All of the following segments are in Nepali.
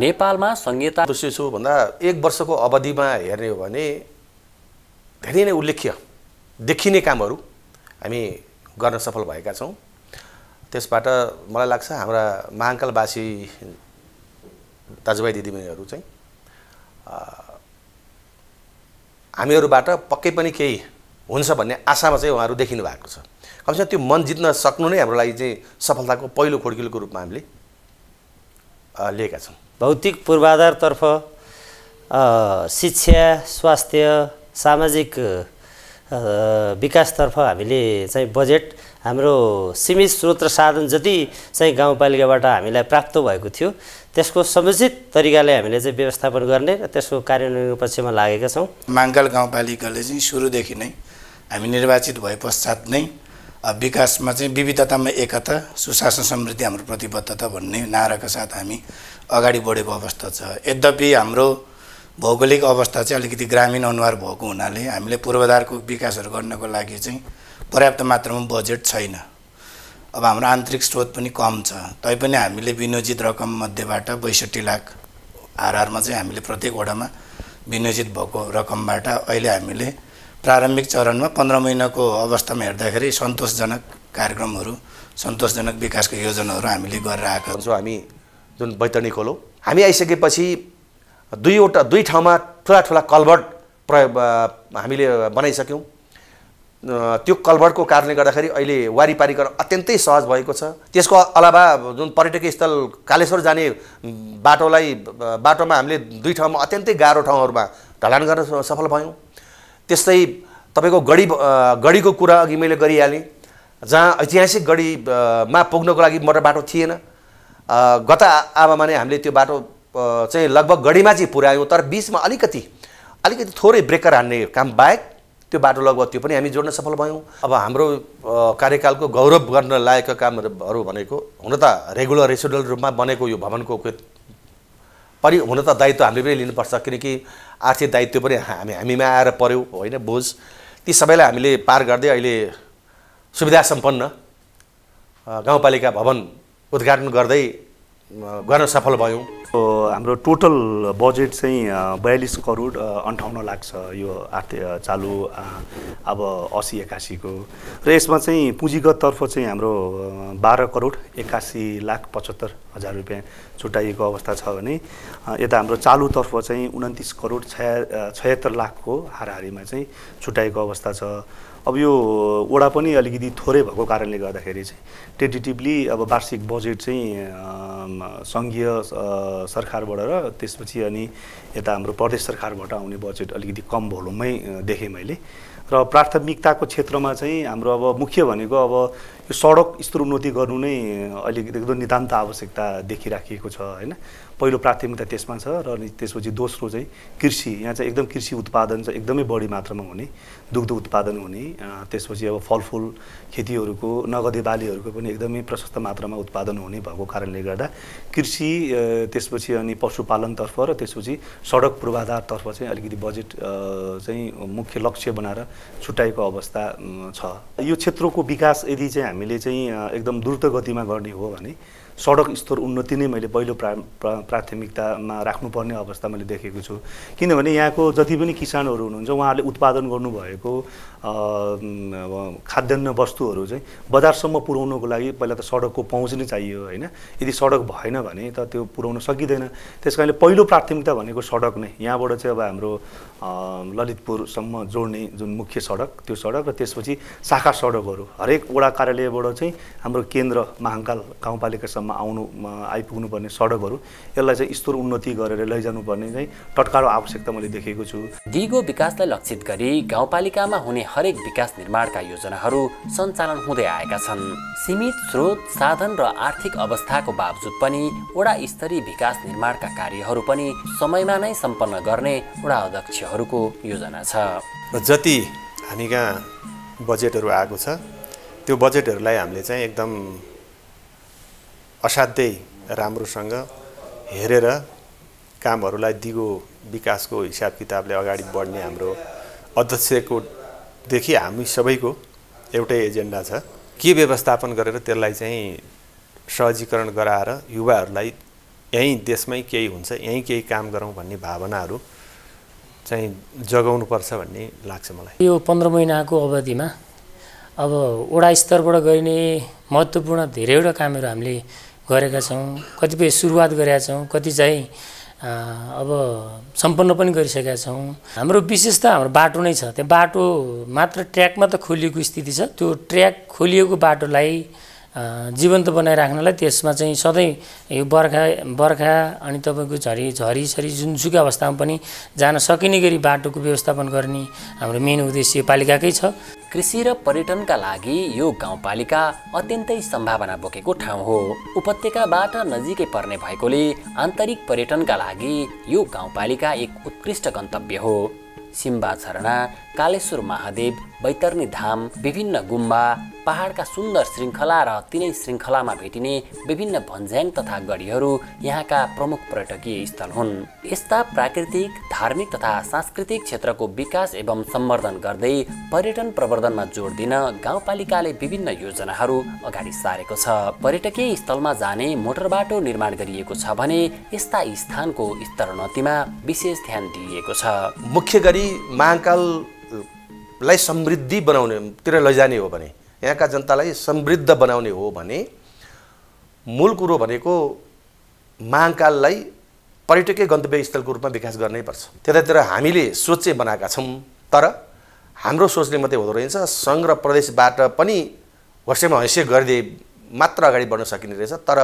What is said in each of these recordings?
नेपालमा संहिता दोषी छु भन्दा 1 वर्षको अवधिमा हेर्ने हो भने धेरै नै उल्लेख्य देखिने कामहरू हामी गर्न सफल भएका छौँ। त्यसबाट मलाई लाग्छ हाम्रा महाङ्कालवासी दाजुभाइ दिदीबहिनीहरू चाहिँ हामीहरूबाट पक्कै पनि केही हुन्छ भन्ने आशामा चाहिँ उहाँहरू देखिनु भएको छ। कमसेकम त्यो मन जित्न सक्नु नै हाम्रो लागि चाहिँ सफलताको पहिलो खुड्किलोको रूपमा हामीले लिएका छौँ। भौतिक पूर्वाधारतर्फ शिक्षा, स्वास्थ्य, सामाजिक विकासतर्फ हामीले चाहिँ बजेट हाम्रो सीमित स्रोत र साधन जति चाहिँ गाउँपालिकाबाट हामीलाई प्राप्त भएको थियो त्यसको समुचित तरिकाले हामीले चाहिँ व्यवस्थापन गर्ने र त्यसको कार्यान्वयन पक्षमा लागेका छौँ। महाङ्काल गाउँपालिकाले चाहिँ सुरुदेखि नै हामी निर्वाचित भए पश्चात नै विकासमा चाहिँ विविधतामा एकता, सुशासन, समृद्धि हाम्रो प्रतिबद्धता भन्ने नाराका साथ हामी अगाडि बढेको अवस्था छ। यद्यपि हाम्रो भौगोलिक अवस्था चाहिँ अलिकति ग्रामीण अनुहार भएको हुनाले हामीले पूर्वाधारको विकासहरू गर्नको लागि चाहिँ पर्याप्त मात्रामा बजेट छैन। अब हाम्रो आन्तरिक स्रोत पनि कम छ, तैपनि हामीले विनियोजित रकम मध्येबाट 62 लाख हाराहारमा चाहिँ हामीले प्रत्येक वडामा विनियोजित भएको रकमबाट अहिले हामीले प्रारम्भिक चरणमा 15 महिनाको अवस्थामा हेर्दाखेरि सन्तोषजनक कार्यक्रमहरू, सन्तोषजनक विकासको योजनाहरू हामीले गरेर आएका छौँ। हामी जुन बैतरणी खोलो हामी आइसकेपछि दुई ठाउँमा ठुला कल्भर्ट हामीले बनाइसक्यौँ। त्यो कल्भर्टको कारणले गर्दाखेरि अहिले वारिपारी गर्न अत्यन्तै सहज भएको छ। त्यसको अलावा जुन पर्यटकीय स्थल कालेश्वर जाने बाटोमा हामीले 2 ठाउँमा अत्यन्तै गाह्रो ठाउँहरूमा ढलान गर्न सफल भयौँ। त्यस्तै तपाईँको गढीको कुरा अघि मैले गरिहालेँ, जहाँ ऐतिहासिक गढीमा पुग्नको लागि मोटर बाटो थिएन। गत आवामा नै हामीले त्यो बाटो चाहिँ लगभग गढीमा चाहिँ पुर्यायौँ, तर बिचमा अलिकति थोरै ब्रेकर हान्ने काम बाहेक त्यो बाटो लगभग त्यो पनि हामी जोड्न सफल भयौँ। अब हाम्रो कार्यकालको गौरव गर्न लायकका कामहरू भनेको हुन त रेगुलर रेसिडुअल रूपमा बनेको यो भवनको हुन त दायित्व हामीले पनि लिनुपर्छ, किनकि आर्थिक दायित्व पनि हामीमा आएर पर्यो होइन बोझ। ती सबैलाई हामीले पार गर्दै अहिले सुविधा सम्पन्न गाउँपालिका भवन उद्घाटन गर्दै गर्न सफल भयौँ। हाम्रो टोटल बजेट चाहिँ 42 करोड 58 लाख छ यो चालु अब 80-81 को, र यसमा चाहिँ पुँजीगत तर्फ चाहिँ हाम्रो 12 करोड 81 लाख 75 हजार रुपियाँ छुट्याइएको अवस्था छ भने यता हाम्रो चालुतर्फ चाहिँ 29 करोड 76 लाखको हाराहारीमा चाहिँ छुट्याइएको अवस्था छ। अब यो वडा पनि अलिकति थोरै भएको कारणले गर्दाखेरि चाहिँ टेन्टेटिभली अब वार्षिक बजेट चाहिँ सङ्घीय सरकारबाट र त्यसपछि अनि यता हाम्रो प्रदेश सरकारबाट आउने बजेट अलिकति कम भोल्युममै देखेँ मैले। र प्राथमिकताको क्षेत्रमा चाहिँ हाम्रो अब मुख्य भनेको अब यो सडक स्तर उन्नति गर्नु नै अलिकति एकदम नितान्त आवश्यकता देखिराखिएको छ होइन। पहिलो प्राथमिकता त्यसमा छ, र त्यसपछि दोस्रो चाहिँ कृषि। यहाँ चाहिँ एकदम कृषि उत्पादन चाहिँ एकदमै बढी मात्रामा हुने, दुग्ध उत्पादन हुने, त्यसपछि अब फलफुल खेतीहरूको, नगदे बालीहरूको पनि एकदमै प्रशस्त मात्रामा उत्पादन हुने भएको कारणले गर्दा कृषि, त्यसपछि अनि पशुपालनतर्फ र त्यसपछि सडक पूर्वाधारतर्फ चाहिँ अलिकति बजेट चाहिँ मुख्य लक्ष्य बनाएर छुट्याएको अवस्था छ। यो क्षेत्रको विकास यदि चाहिँ हामीले चाहिँ एकदम द्रुत गतिमा गर्ने हो भने सडक स्तर उन्नति नै मैले पहिलो प्राथमिकतामा राख्नुपर्ने अवस्था मैले देखेको छु। किनभने यहाँको जति पनि किसानहरू हुनुहुन्छ उहाँहरूले उत्पादन गर्नुभएको खाद्यान्न वस्तुहरू चाहिँ बजारसम्म पुर्याउनको लागि पहिला त सडकको पहुँच नै चाहियो होइन। यदि सडक भएन भने त त्यो पुर्याउन सकिँदैन। त्यस कारणले पहिलो प्राथमिकता भनेको सडक नै। यहाँबाट चाहिँ अब हाम्रो ललितपुरसम्म जोड्ने जुन मुख्य सडक, त्यो सडक, र त्यसपछि शाखा सडकहरू हरेक वडा कार्यालयबाट चाहिँ हाम्रो केन्द्र महाङ्काल गाउँपालिकासम्म आइपुग्नुपर्ने सडकहरू, यसलाई चाहिँ स्तर उन्नति गरेर लैजानुपर्ने चाहिँ तत्काल आवश्यकता मैले देखेको छु। दिगो विकासलाई लक्षित गरी गाउँपालिकामा हुने हरेक विकास निर्माणका योजनाहरू सञ्चालन हुँदै आएका छन्। सीमित स्रोत, साधन र आर्थिक अवस्थाको बावजुद पनि वडा स्तरीय विकास निर्माणका कार्यहरू पनि समयमा नै सम्पन्न गर्ने वडा अध्यक्षहरूको योजना छ। र जति हामी कहाँ बजेटहरू आएको छ त्यो बजेटहरूलाई हामीले चाहिँ एकदम असाध्यै राम्रोसँग हेरेर कामहरूलाई दिगो विकासको हिसाब किताबले अगाडि बढ्ने हाम्रो अध्यक्षकोदेखि हामी सबैको एउटै एजेन्डा छ। के व्यवस्थापन गरेर त्यसलाई चाहिँ सहजीकरण गराएर युवाहरूलाई यहीँ देशमै केही हुन्छ, यहीँ केही काम गरौँ भन्ने भावनाहरू चाहिँ जगाउनुपर्छ भन्ने लाग्छ मलाई। यो 15 महिनाको अवधिमा अब वडा स्तरबाट गरिने महत्त्वपूर्ण धेरैवटा कामहरू हामीले गरेका छौँ। कतिपय सुरुवात गरेका छौँ, कति चाहिँ अब सम्पन्न पनि गरिसकेका छौँ। हाम्रो विशेषता हाम्रो बाटो नै छ। त्यो बाटो मात्र ट्र्याकमा त खोलिएको स्थिति छ। त्यो ट्र्याक खोलिएको बाटोलाई जीवन्त बनाइराख्नलाई त्यसमा चाहिँ सधैँ यो बर्खा अनि तपाईँको झरीसरी जुनसुकै अवस्थामा पनि जान सकिने गरी बाटोको व्यवस्थापन गर्ने हाम्रो मेन उद्देश्य पालिकाकै छ। कृषि र पर्यटनका लागि यो गाउँपालिका अत्यन्तै सम्भावना बोकेको ठाउँ हो। उपत्यकाबाट नजिकै पर्ने भएकोले आन्तरिक पर्यटनका लागि यो गाउँपालिका एक उत्कृष्ट गन्तव्य हो। सिम्बा झरना, कालेश्वर महादेव, बैतरणी धाम, विभिन्न गुम्बा, पहाडका सुन्दर श्रृङ्खला र तिनै श्रृङ्खलामा भेटिने विभिन्न भन्ज्याङ तथा गढीहरू यहाँका प्रमुख पर्यटकीय स्थल हुन्। यस्ता प्राकृतिक, धार्मिक तथा सांस्कृतिक क्षेत्रको विकास एवं सम्वर्धन गर्दै पर्यटन प्रवर्धनमा जोड दिन गाउँपालिकाले विभिन्न योजनाहरू अगाडि सारेको छ। पर्यटकीय स्थलमा जाने मोटर बाटो निर्माण गरिएको छ भने यस्ता स्थानको स्तरोन्नतिमा विशेष ध्यान दिइएको छ। मुख्य गरी महाकाललाई समृद्धि बनाउनेतिर लैजाने हो भने, यहाँका जनतालाई समृद्ध बनाउने हो भने मूल कुरो भनेको महाकाललाई पर्यटकीय गन्तव्य स्थलको रूपमा विकास गर्नै पर्छ। त्यतातिर हामीले सोच चाहिँ बनाएका छौँ, तर हाम्रो सोचले मात्रै हुँदो रहेछ। सङ्घ र प्रदेशबाट पनि वर्षमा हैसियत गरिदिए मात्र अगाडि बढ्न सकिने रहेछ। तर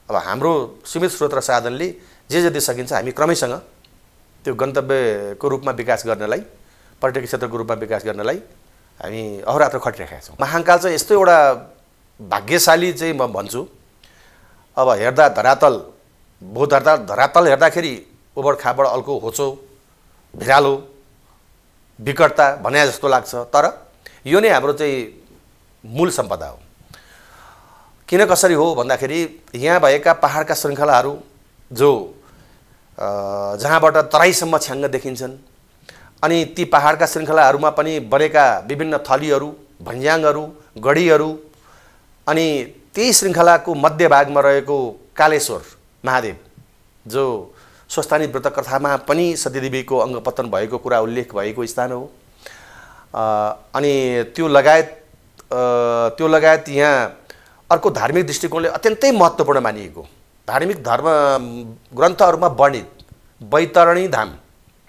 अब हाम्रो सीमित स्रोत र साधनले जे जति सकिन्छ हामी क्रमैसँग त्यो गन्तव्यको रूपमा विकास गर्नलाई, पर्यटकीय क्षेत्रको रूपमा विकास गर्नलाई हामी अहोरात्र खटिरहेका छौँ। महाकाल चाहिँ यस्तो एउटा भाग्यशाली चाहिँ म भन्छु। अब हेर्दा धरातल हेर्दाखेरि उबड खाबड, अल्को होचो, भिरालो, विकटता भने जस्तो लाग्छ। तर यो नै हाम्रो चाहिँ मूल सम्पदा हो। किन कसरी हो भन्दाखेरि यहाँ भएका पहाडका श्रृङ्खलाहरू जो जहाँबाट तराईसम्म छ्याङ्ग देखिन्छन्, अनि ती पहाडका श्रृङ्खलाहरूमा पनि बनेका विभिन्न थलीहरू, भन्ज्याङहरू, गढीहरू, अनि त्यही श्रृङ्खलाको मध्यभागमा रहेको कालेश्वर महादेव जो स्वस्थानी व्रत कथामा पनि सतीदेवीको अङ्गपतन भएको कुरा उल्लेख भएको स्थान हो। अनि त्यो लगायत यहाँ अर्को धार्मिक दृष्टिकोणले अत्यन्तै महत्त्वपूर्ण मानिएको धार्मिक धर्म ग्रन्थहरूमा वर्णित बैतरणी धाम,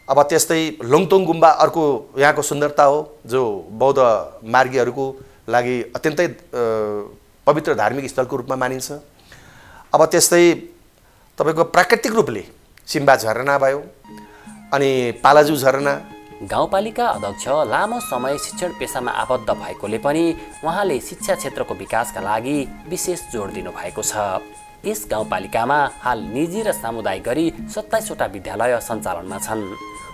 अब त्यस्तै लोङतोङ गुम्बा अर्को यहाँको सुन्दरता हो जो बौद्ध मार्गीहरूको लागि अत्यन्तै पवित्र धार्मिक स्थलको रूपमा मानिन्छ। अब त्यस्तै तपाईँको प्राकृतिक रूपले सिम्बा झरना भयो, अनि पालाजु झरना। गाउँपालिका अध्यक्ष लामो समय शिक्षण पेसामा आबद्ध भएकोले पनि उहाँले शिक्षा क्षेत्रको विकासका लागि विशेष जोड दिनुभएको छ। यस गाउँपालिकामा हाल निजी र सामुदायिक गरी 27 वटा विद्यालय सञ्चालनमा छन्,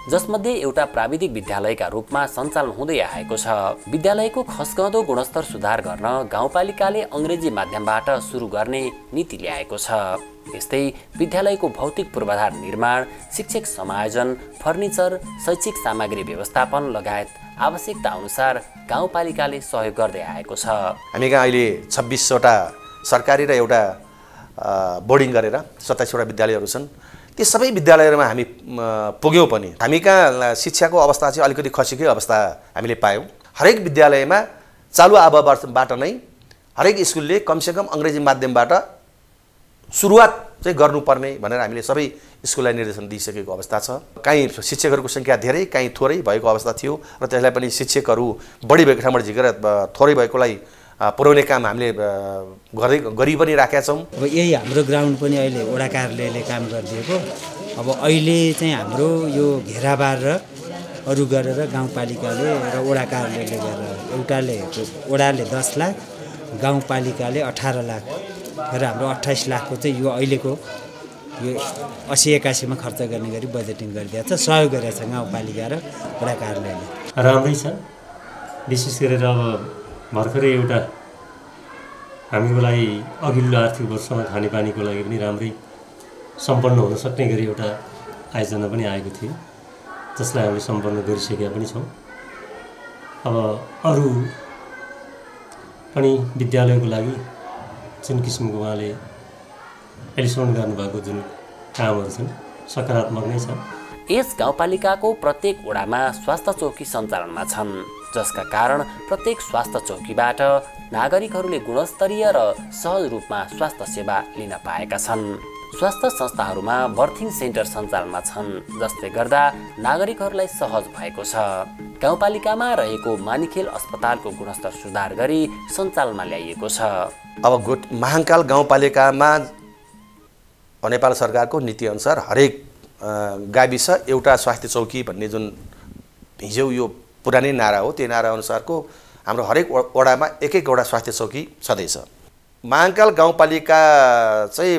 जसमध्ये एउटा प्राविधिक विद्यालयका रूपमा सञ्चालन हुँदै आएको छ। विद्यालयको खस्कँदो गुणस्तर सुधार गर्न गाउँपालिकाले अङ्ग्रेजी माध्यमबाट सुरु गर्ने नीति ल्याएको छ। यस्तै विद्यालयको भौतिक पूर्वाधार निर्माण, शिक्षक समायोजन, फर्निचर, शैक्षिक सामग्री व्यवस्थापन लगायत आवश्यकता अनुसार गाउँपालिकाले सहयोग गर्दै आएको छ। हामी कहाँ अहिले 26 वटा सरकारी र एउटा बोर्डिङ गरेर 27 वटा विद्यालयहरू छन्। ती सबै विद्यालयहरूमा हामी पुग्यौँ पनि हामी कहाँ शिक्षाको अवस्था चाहिँ अलिकति खसेकै अवस्था हामीले पायौँ। हरेक विद्यालयमा चालु आबबाट नै हरेक स्कुलले कमसेकम अङ्ग्रेजी माध्यमबाट सुरुवात चाहिँ गर्नुपर्ने भनेर हामीले सबै स्कुललाई निर्देशन दिइसकेको अवस्था छ। काहीँ शिक्षकहरूको सङ्ख्या धेरै, काहीँ थोरै भएको अवस्था थियो र त्यसलाई पनि शिक्षकहरू बढी भएको ठाउँबाट झिकेर थोरै भएकोलाई पुर्याउने काम हामीले गरी पनि राखेका छौँ। अब यही हाम्रो ग्राउन्ड पनि अहिले वडा कार्यालयले काम गरिदिएको। अब अहिले चाहिँ हाम्रो यो घेराबार र अरू गरेर गाउँपालिकाले र वडा कार्यालयले गरेर वडाले 10 लाख, गाउँपालिकाले 18 लाख र हाम्रो 28 लाखको चाहिँ यो अहिलेको यो 80-81 मा खर्च गर्ने गरी बजेटिङ गरिदिएको छ। सहयोग गरेको छ गाउँपालिका र वडा कार्यालयले। राम्रै छ। विशेष गरेर अब भर्खरै एउटा हामीको लागि अघिल्लो आर्थिक वर्षमा खानेपानीको लागि पनि राम्रै सम्पन्न हुन सक्ने गरी एउटा आयोजना पनि आएको थियो, जसलाई हामीले सम्पन्न गरिसकेका पनि छौँ। अब अरू पनि विद्यालयको लागि जुन किसिमको उहाँले एलिसमेन्ट गर्नुभएको जुन कामहरू छन् सकारात्मक नै छ। यस गाउँपालिकाको प्रत्येक वडामा स्वास्थ्य चौकी सञ्चालनमा छन्, जसका कारण प्रत्येक स्वास्थ्य चौकीबाट नागरिकहरूले गुणस्तरीय र सहज रूपमा स्वास्थ्य सेवा लिन पाएका छन्। स्वास्थ्य संस्थाहरूमा बर्थिङ सेन्टर सञ्चालनमा छन्, जसले गर्दा नागरिकहरूलाई सहज भएको छ। गाउँपालिकामा रहेको मानिखेल अस्पतालको गुणस्तर सुधार गरी सञ्चालनमा ल्याइएको छ। अब महाकाल गाउँपालिकामा नेपाल सरकारको नीतिअनुसार हरेक गाविस एउटा स्वास्थ्य चौकी भन्ने जुन हिजो यो पुरानै नारा हो, त्यो नारा अनुसारको हाम्रो हरेक वडामा एक एकवटा स्वास्थ्य चौकी छँदैछ। महाकाल गाउँपालिका चाहिँ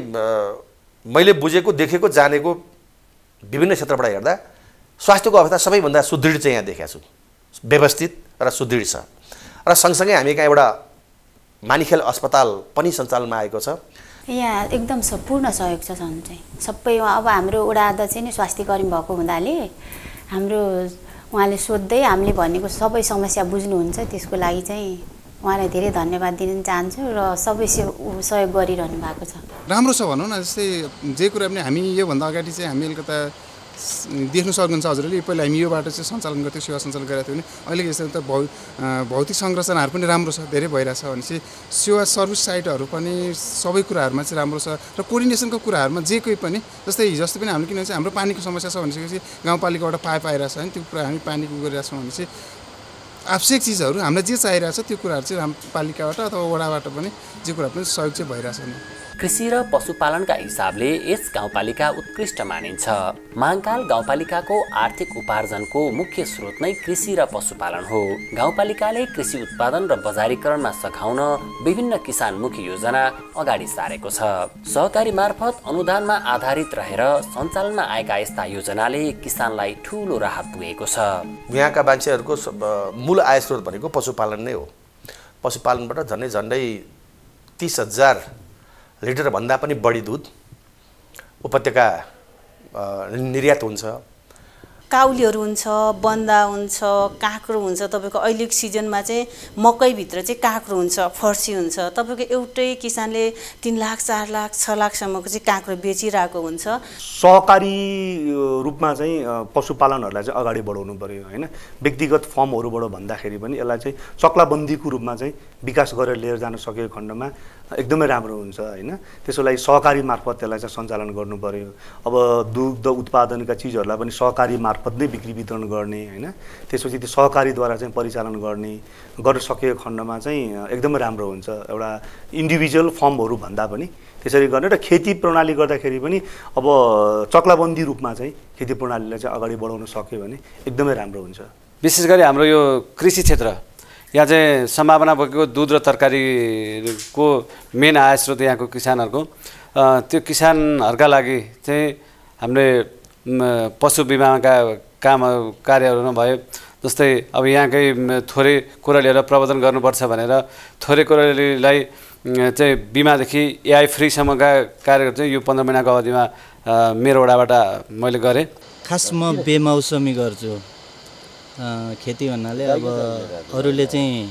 मैले बुझेको देखेको जानेको विभिन्न क्षेत्रबाट हेर्दा स्वास्थ्यको अवस्था सबैभन्दा सुदृढ चाहिँ यहाँ देखेको छु, व्यवस्थित र सुदृढ छ। र सँगसँगै हामी कहाँ एउटा मानिखेल अस्पताल पनि सञ्चालनमा आएको छ। यहाँ एकदम पूर्ण सहयोग छ चाहिँ सबै। अब हाम्रो वडा अध्यक्ष नै स्वास्थ्य कर्मी भएको हुनाले हाम्रो उहाँले सोध्दै हामीले भनेको सबै समस्या बुझ्नुहुन्छ, त्यसको लागि चाहिँ उहाँलाई धेरै धन्यवाद दिन चाहन्छु र सबै सहयोग गरिरहनु भएको छ। राम्रो छ भनौँ न, जस्तै जे कुरा पनि हामी योभन्दा अगाडि चाहिँ हामी अलिकता देख्नु सक्नुहुन्छ हजुरले, पहिला हामी यो बाटो चाहिँ सञ्चालन गर्थ्यौँ, सेवा सञ्चालन गरेको थियौँ भने अहिले यस्तो त भौतिक संरचनाहरू पनि राम्रो छ, धेरै भइरहेछ भनेपछि सेवा सर्भिस साइटहरू पनि सबै कुराहरूमा चाहिँ राम्रो छ। र कोर्डिनेसनको कुराहरूमा जे कोही पनि जस्तै पनि हामीले किनभने चाहिँ हाम्रो पानीको समस्या छ भनेपछि गाउँपालिकाबाट पाइप आइरहेछ होइन, त्यो कुरा हामी पानीको गरिरहेछौँ भनेपछि आवश्यक चिजहरू हामीलाई जे चाहिरहेछ त्यो कुराहरू चाहिँ हाम्रो पालिकाबाट अथवा वडाबाट पनि जे कुरा पनि सहयोग चाहिँ भइरहेछ नि। कृषि र पशुपालनका हिसाबले यस गाउँपालिका उत्कृष्ट मानिन्छ। महाकाल गाउँपालिकाको आर्थिक उपार्जनको मुख्य स्रोत नै कृषि र पशुपालन हो। गाउँपालिकाले कृषि उत्पादन र बजारीकरणमा सघाउन विभिन्न किसानमुखी योजना अगाडि सारेको छ। सहकारी मार्फत अनुदानमा आधारित रहेर सञ्चालनमा आएका यस्ता योजनाले किसानलाई ठूलो राहत पुगेको छ। यहाँका मान्छेहरूको मूल आय स्रोत भनेको पशुपालन नै हो। पशुपालनबाट झन्डै 30,000 लिटर भन्दा पनि बढी दूध उपत्यका निर्यात हुन्छ। काउलीहरू हुन्छ, बन्दा हुन्छ, काँक्रो हुन्छ। तपाईँको अहिलेको सिजनमा चाहिँ मकैभित्र चाहिँ काँक्रो हुन्छ, फर्सी हुन्छ। तपाईँको एउटै किसानले 3 लाख 4 लाख 6 लाखसम्मको चाहिँ काँक्रो बेचिरहेको हुन्छ। सहकारी रूपमा चाहिँ पशुपालनहरूलाई चाहिँ अगाडि बढाउनु पर्यो होइन। व्यक्तिगत फर्महरूबाट भन्दाखेरि पनि यसलाई चाहिँ चक्लाबन्दीको रूपमा चाहिँ विकास गरेर लिएर जान सकेको खण्डमा एकदमै राम्रो हुन्छ होइन। त्यसको लागि सहकारी मार्फत त्यसलाई चाहिँ सञ्चालन गर्नु पर्यो। अब दुग्ध उत्पादनका चिजहरूलाई पनि सहकारी मार्फत नै बिक्री वितरण गर्ने होइन। त्यसपछि त्यो सहकारीद्वारा चाहिँ परिचालन गर्न सकेको खण्डमा चाहिँ एकदमै राम्रो हुन्छ। एउटा इन्डिभिजुअल फर्महरू भन्दा पनि त्यसरी गर्ने र खेती प्रणाली गर्दाखेरि पनि अब चक्लाबन्दी रूपमा चाहिँ खेती प्रणालीलाई चाहिँ अगाडि बढाउन सक्यो भने एकदमै राम्रो हुन्छ। विशेष गरी हाम्रो यो कृषि क्षेत्र यहाँ चाहिँ सम्भावना बोकेको दुध र तरकारीको मेन आय स्रोत यहाँको किसानहरूको, त्यो किसानहरूका लागि चाहिँ हामीले पशु बिमाका कार्यहरू नभए जस्तै अब यहाँकै थोरै कोरालीहरूलाई प्रवर्धन गर्नुपर्छ भनेर थोरै कोरालीलाई चाहिँ बिमादेखि एआई फ्रीसम्मका कार्यहरू चाहिँ यो 15 महिनाको अवधिमा मेरो वडाबाट मैले गरेँ। खास म बेमौसमी गर्छु खेती भन्नाले। अब अरूले चाहिँ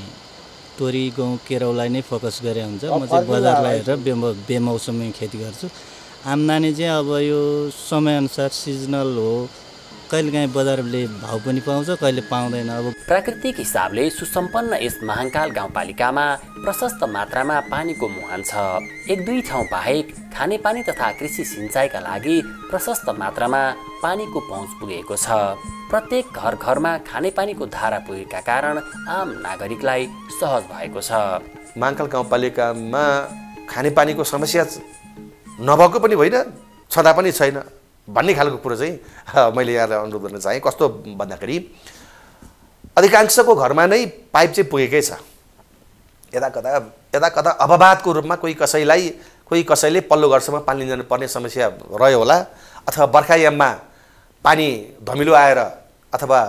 तोरी गहुँ केराउलाई नै फोकस गरे हुन्छ, म चाहिँ बजारलाई हेरेर बेमौसमी खेती गर्छु। आम्दानी चाहिँ अब यो समयअनुसार सिजनल हो, कहिलेकाहीँ बजारले भाउ पनि पाउँछ, कहिले पाउँदैन। अब प्राकृतिक हिसाबले सुसम्पन्न यस महाकाल गाउँपालिकामा प्रशस्त मात्रामा पानीको मुहान छ। 1-2 ठाउँ बाहेक खानेपानी तथा कृषि सिँचाइका लागि प्रशस्त मात्रामा पानीको पहुँच पुगेको छ। प्रत्येक घरमा खानेपानीको धारा पुगेका कारण आम नागरिकलाई सहज भएको छ। महाकाल गाउँपालिकामा खानेपानीको समस्या नभएको पनि होइन, छँदा पनि छैन भन्ने खालको कुरो चाहिँ मैले यहाँलाई अनुरोध गर्न चाहेँ। कस्तो भन्दाखेरि अधिकांशको घरमा नै पाइप चाहिँ पुगेकै छ। यता कता अववादको रूपमा कोही कसैले पल्लो घरसम्म पानी लिन पर्ने समस्या रह्यो होला, अथवा बर्खायाममा पानी धमिलो आएर अथवा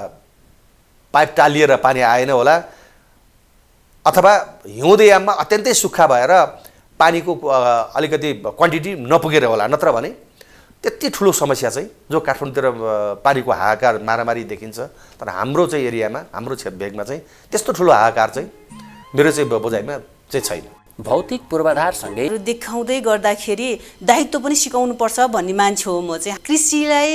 पाइप टालिएर पानी आएन होला, अथवा हिउँदयाममा अत्यन्तै सुक्खा भएर पानीको अलिकति क्वान्टिटी नपुगेर होला। नत्र भने त्यति ठुलो समस्या चाहिँ जो काठमाडौँतिर पानीको हाहाकार मारामारी देखिन्छ, तर हाम्रो चाहिँ एरियामा, हाम्रो भेगमा चाहिँ त्यस्तो ठुलो हाहाकार चाहिँ मेरो चाहिँ बुझाइमा चाहिँ छैन। भौतिक पूर्वाधारसँगै देखाउँदै गर्दाखेरि दायित्व पनि सिकाउनुपर्छ भन्ने मान्छे हो म चाहिँ। कृषिलाई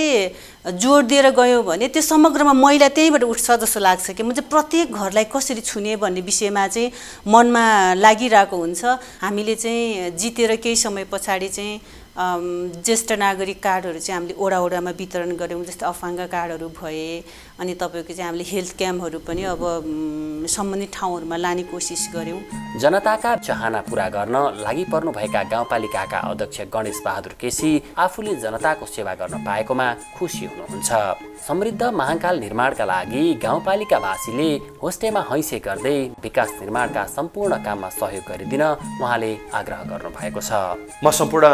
जोड दिएर गयौँ भने त्यो समग्रमा मैला त्यहीँबाट उठ्छ जस्तो लाग्छ कि म चाहिँ प्रत्येक घरलाई कसरी छुने भन्ने विषयमा चाहिँ मनमा लागिरहेको हुन्छ। हामीले चाहिँ जितेर केही समय पछाडि चाहिँ ज्येष्ठ नागरिक कार्डहरू चाहिँ हामीले वडामा वितरण गऱ्यौँ। जस्तै अफाङ्ग कार्डहरू भए अनि तपाईँको चाहिँ हामीले हेल्थ क्याम्पहरू पनि अब सम्बन्धित ठाउँहरूमा लाने कोसिस गऱ्यौँ। जनताका चाहना पूरा गर्न लागि पर्नुभएका गाउँपालिकाका अध्यक्ष गणेश बहादुर केसी आफूले जनताको सेवा गर्न पाएकोमा खुसी हुनुहुन्छ। समृद्ध महाकाल निर्माणका लागि गाउँपालिकावासीले होस्टेमा हैसे गर्दै विकास निर्माणका सम्पूर्ण काममा सहयोग गरिदिन उहाँले आग्रह गर्नुभएको छ। म सम्पूर्ण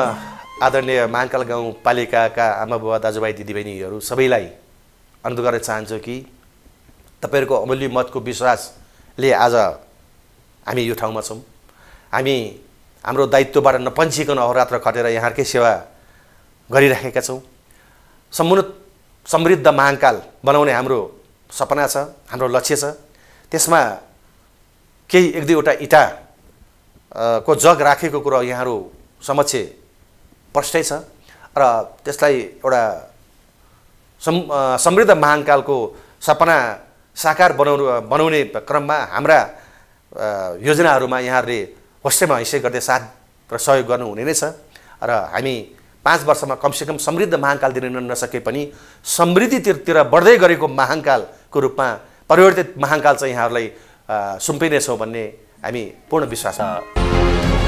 आदरणीय महाकाल गाउँपालिकाका आमा बुबा दाजुभाइ दिदीबहिनीहरू सबैलाई अनुरोध गर्न चाहन्छु कि तपाईँहरूको अमूल्य मतको विश्वासले आज हामी यो ठाउँमा छौँ। हामी हाम्रो दायित्वबाट नपन्चिकन अहोरात्र खटेर यहाँकै सेवा गरिरहेका छौँ। समृद्ध महाकाल बनाउने हाम्रो सपना छ, हाम्रो लक्ष्य छ। त्यसमा केही एक दुईवटा इँटा को जग राखेको कुरा यहाँहरू समक्ष प्रष्टै छ र त्यसलाई एउटा समृद्ध महाकालको सपना साकार बनाउने क्रममा हाम्रा योजनाहरूमा यहाँहरूले होस्टेमा हैसियत गर्दै साथ र सहयोग गर्नुहुने नै छ र हामी 5 वर्षमा कमसेकम समृद्ध महाकाल दिन नसके पनि समृद्धितिर बढ्दै गरेको महाकालको रूपमा परिवर्तित महाकाल चाहिँ यहाँहरूलाई सुम्पिनेछौँ भन्ने हामी पूर्ण विश्वास छ।